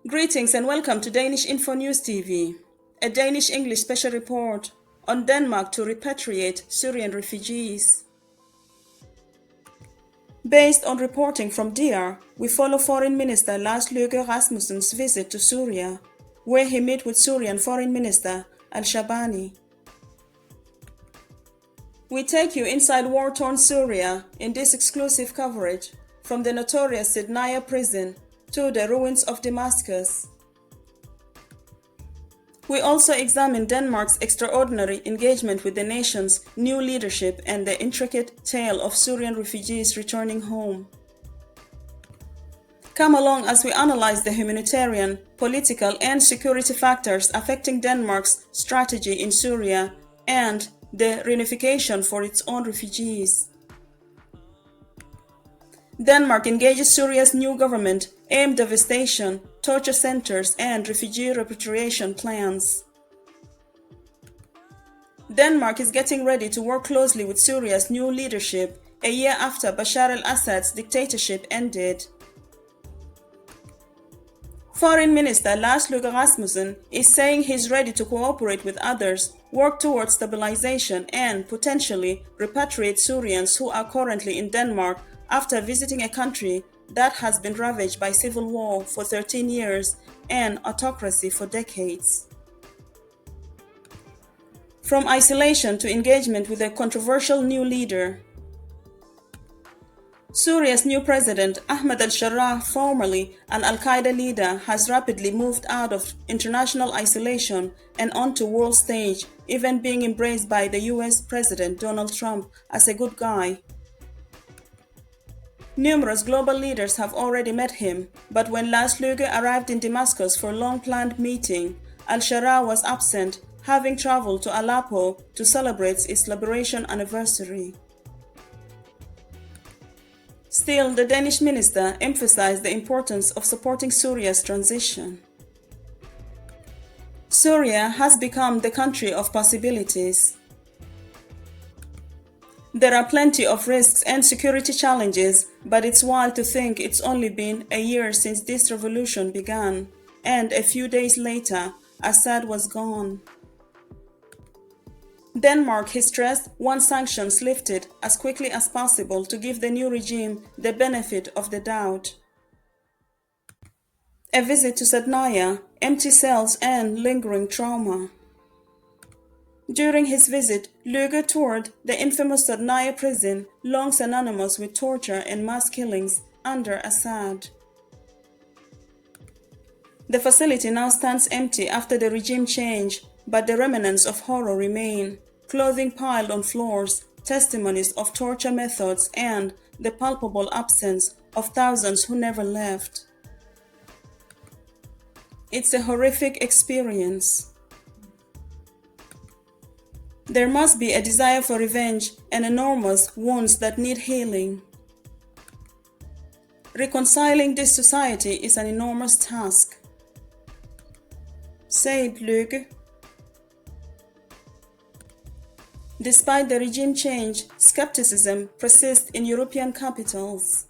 Greetings and welcome to Danish Info News TV, a Danish-English special report on Denmark to repatriate Syrian refugees. Based on reporting from DR, we follow Foreign Minister Lars Løkke Rasmussen's visit to Syria, where he met with Syrian Foreign Minister Al-Shabani. We take you inside war-torn Syria in this exclusive coverage, from the notorious Sednaya prison to the ruins of Damascus. We also examine Denmark's extraordinary engagement with the nation's new leadership and the intricate tale of Syrian refugees returning home. Come along as we analyze the humanitarian, political, and security factors affecting Denmark's strategy in Syria and the reunification for its own refugees. Denmark engages Syria's new government aimed devastation, torture centers, and refugee repatriation plans. Denmark is getting ready to work closely with Syria's new leadership a year after Bashar al-Assad's dictatorship ended. Foreign Minister Lars Løkke Rasmussen is saying he's ready to cooperate with others, work towards stabilization, and potentially repatriate Syrians who are currently in Denmark after visiting a country that has been ravaged by civil war for 13 years and autocracy for decades. From isolation to engagement with a controversial new leader. Syria's new president, Ahmed al-Sharaa, formerly an al-Qaeda leader, has rapidly moved out of international isolation and onto world stage, even being embraced by the US President Donald Trump as a good guy. Numerous global leaders have already met him, but when Lars Løkke arrived in Damascus for a long-planned meeting, al-Sharaa was absent, having traveled to Aleppo to celebrate its liberation anniversary. Still, the Danish minister emphasized the importance of supporting Syria's transition. Syria has become the country of possibilities. There are plenty of risks and security challenges, but it's wild to think it's only been a year since this revolution began, and a few days later, Assad was gone. Denmark, he stressed, wants sanctions lifted as quickly as possible to give the new regime the benefit of the doubt. A visit to Sednaya, empty cells and lingering trauma. During his visit, Løkke toured the infamous Sednaya prison, long synonymous with torture and mass killings under Assad. The facility now stands empty after the regime change, but the remnants of horror remain. Clothing piled on floors, testimonies of torture methods, and the palpable absence of thousands who never left. It's a horrific experience. There must be a desire for revenge and enormous wounds that need healing. Reconciling this society is an enormous task, said Løkke. Despite the regime change, skepticism persists in European capitals.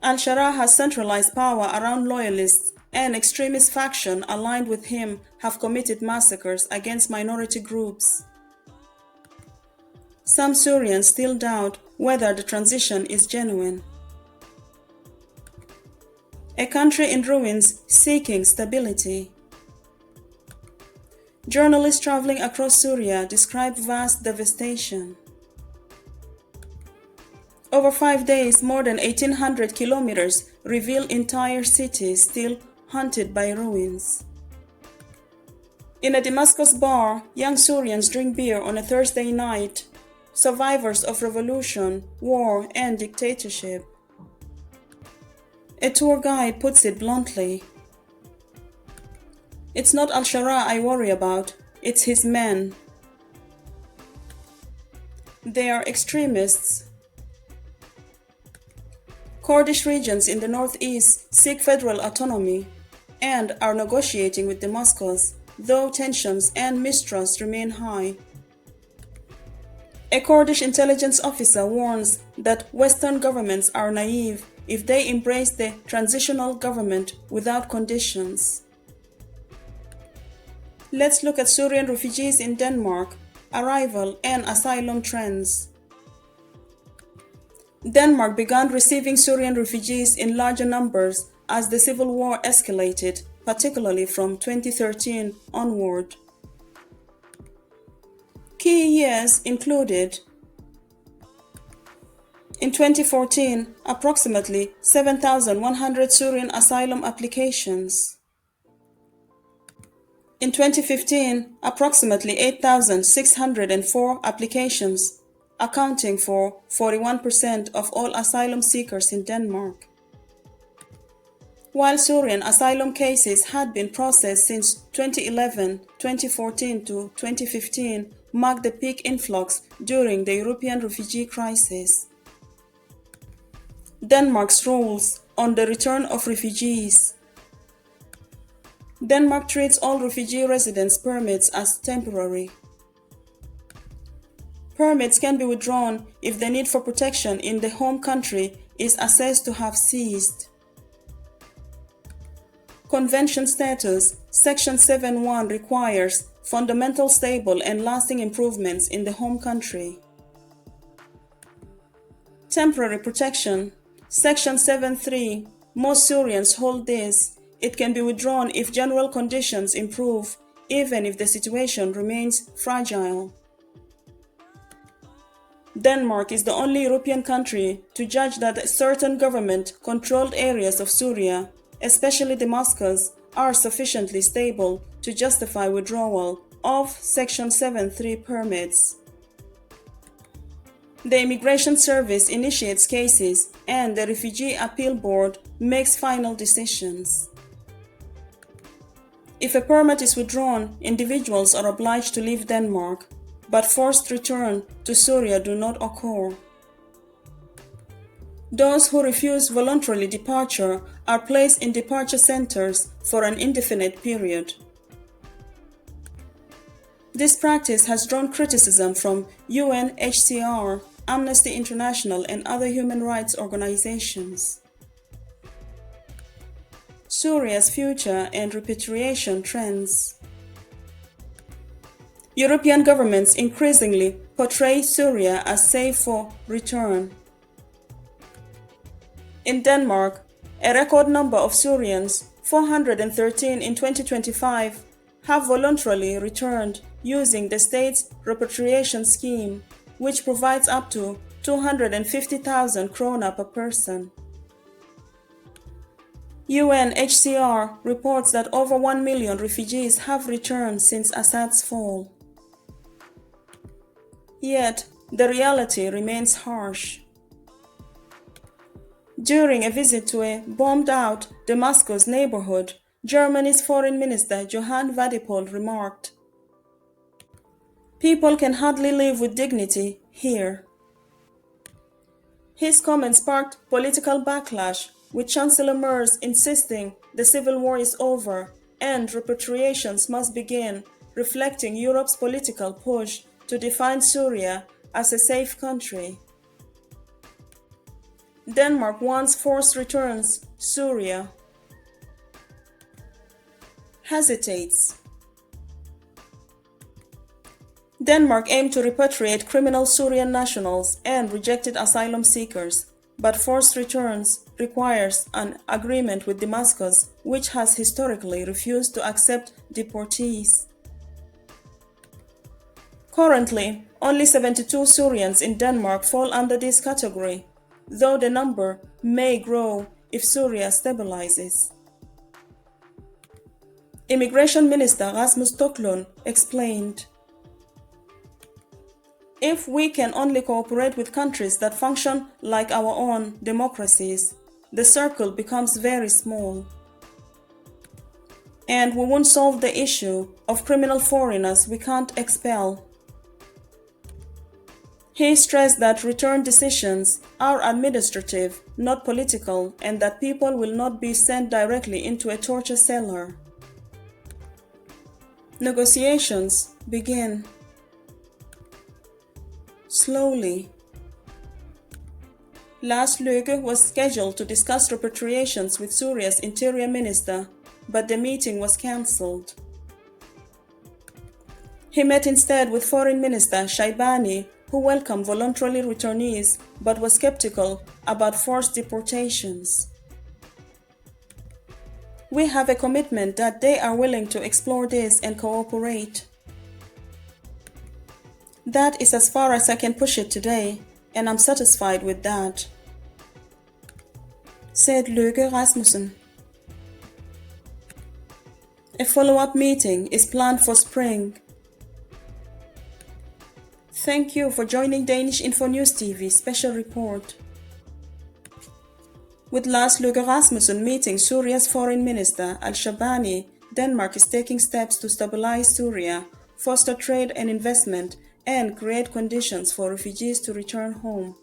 Al-Sharaa has centralized power around loyalists, and extremist factions aligned with him have committed massacres against minority groups. Some Syrians still doubt whether the transition is genuine. A country in ruins seeking stability. Journalists traveling across Syria describe vast devastation. Over 5 days, more than 1,800 kilometers reveal entire cities still haunted by ruins. In a Damascus bar, young Syrians drink beer on a Thursday night, survivors of revolution, war, and dictatorship. A tour guide puts it bluntly. It's not al-Sharaa I worry about, it's his men. They are extremists. Kurdish regions in the northeast seek federal autonomy and are negotiating with Damascus, though tensions and mistrust remain high. A Kurdish intelligence officer warns that Western governments are naive if they embrace the transitional government without conditions. Let's look at Syrian refugees in Denmark, arrival and asylum trends. Denmark began receiving Syrian refugees in larger numbers as the civil war escalated, particularly from 2013 onward. Key years included: in 2014, approximately 7,100 Syrian asylum applications. In 2015, approximately 8,604 applications, accounting for 41% of all asylum seekers in Denmark. While Syrian asylum cases had been processed since 2011, 2014 to 2015 marked the peak influx during the European refugee crisis. Denmark's rules on the return of refugees. Denmark treats all refugee residence permits as temporary. Permits can be withdrawn if the need for protection in the home country is assessed to have ceased. Convention status. Section 7.1 requires fundamental, stable, and lasting improvements in the home country. Temporary protection. Section 7.3. Most Syrians hold this. It can be withdrawn if general conditions improve, even if the situation remains fragile. Denmark is the only European country to judge that certain government-controlled areas of Syria, especially Damascus, are sufficiently stable to justify withdrawal of Section 7.3 permits. The Immigration Service initiates cases and the Refugee Appeal Board makes final decisions. If a permit is withdrawn, individuals are obliged to leave Denmark, but forced return to Syria do not occur. Those who refuse voluntarily departure are placed in departure centers for an indefinite period. This practice has drawn criticism from UNHCR, Amnesty International, and other human rights organizations. Syria's future and repatriation trends. European governments increasingly portray Syria as safe for return. In Denmark, a record number of Syrians, 413 in 2025, have voluntarily returned using the state's repatriation scheme, which provides up to 250,000 krona per person. UNHCR reports that over 1 million refugees have returned since Assad's fall. Yet, the reality remains harsh. During a visit to a bombed-out Damascus neighborhood, Germany's Foreign Minister Johann Vadipol remarked, "People can hardly live with dignity here." His comment sparked political backlash, with Chancellor Merz insisting the civil war is over and repatriations must begin, reflecting Europe's political push to define Syria as a safe country. Denmark wants forced returns. Syria hesitates. Denmark aimed to repatriate criminal Syrian nationals and rejected asylum seekers, but forced returns requires an agreement with Damascus, which has historically refused to accept deportees. Currently, only 72 Syrians in Denmark fall under this category, though the number may grow if Syria stabilizes. Immigration Minister Rasmus Stoklund explained, "If we can only cooperate with countries that function like our own democracies, the circle becomes very small. And we won't solve the issue of criminal foreigners we can't expel." He stressed that return decisions are administrative, not political, and that people will not be sent directly into a torture cellar. Negotiations begin. Slowly. Lars Løkke was scheduled to discuss repatriations with Syria's interior minister, but the meeting was cancelled. He met instead with Foreign Minister Shaibani, who welcomed voluntary returnees but was skeptical about forced deportations. We have a commitment that they are willing to explore this and cooperate. That is as far as I can push it today, and I'm satisfied with that, said Løkke Rasmussen. A follow-up meeting is planned for spring. Thank you for joining Danish Info News TV special report. With Lars Løkke Rasmussen meeting Syria's foreign minister Al-Shabani, Denmark is taking steps to stabilize Syria, foster trade and investment, and create conditions for refugees to return home.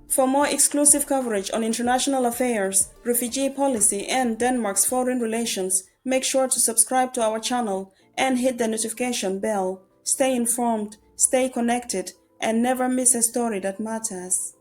For more exclusive coverage on international affairs, refugee policy, and Denmark's foreign relations, make sure to subscribe to our channel and hit the notification bell. Stay informed, stay connected, and never miss a story that matters.